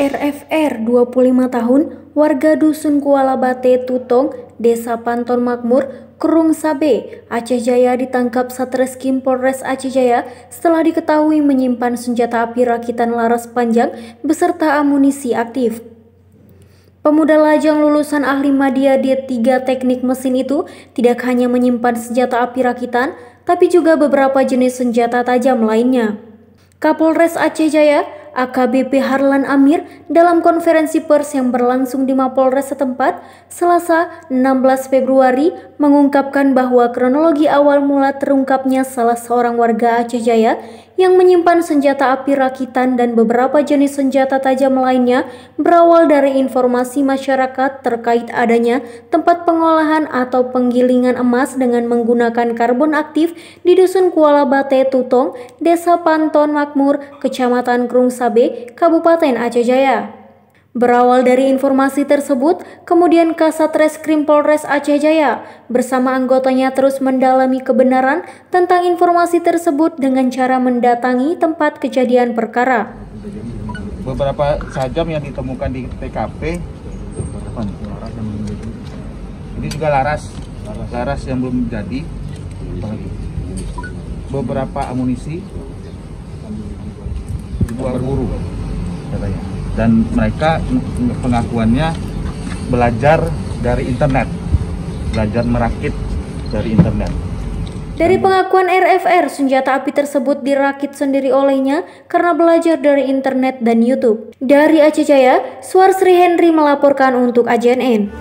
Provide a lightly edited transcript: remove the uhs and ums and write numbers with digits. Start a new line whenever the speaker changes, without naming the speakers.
RFR 25 tahun, warga Dusun Kuala Bate Tutong, Desa Panton Makmur, Krung Sabe, Aceh Jaya ditangkap Satreskrim Polres Aceh Jaya setelah diketahui menyimpan senjata api rakitan laras panjang beserta amunisi aktif. Pemuda lajang lulusan ahli Madya D3 Teknik Mesin itu tidak hanya menyimpan senjata api rakitan, tapi juga beberapa jenis senjata tajam lainnya. Kapolres Aceh Jaya, AKBP Harlan Amir, dalam konferensi pers yang berlangsung di Mapolres setempat, Selasa 16 Februari, mengungkapkan bahwa kronologi awal mula terungkapnya salah seorang warga Aceh Jaya yang menyimpan senjata api rakitan dan beberapa jenis senjata tajam lainnya berawal dari informasi masyarakat terkait adanya tempat pengolahan atau penggilingan emas dengan menggunakan karbon aktif di Dusun Kuala Bate Tutong, Desa Panton Makmur, Kecamatan Krung Sabe, Kabupaten Aceh Jaya. Berawal dari informasi tersebut, kemudian Kasatreskrim Polres Aceh Jaya bersama anggotanya terus mendalami kebenaran tentang informasi tersebut dengan cara mendatangi tempat kejadian perkara.
Beberapa sajam yang ditemukan di TKP, ini juga laras yang belum jadi, beberapa amunisi, buah peluru katanya. Dan mereka pengakuannya belajar dari internet, belajar merakit dari internet.
Dari pengakuan RFR, senjata api tersebut dirakit sendiri olehnya karena belajar dari internet dan YouTube. Dari Aceh Jaya, Suarsri Henry melaporkan untuk AJNN.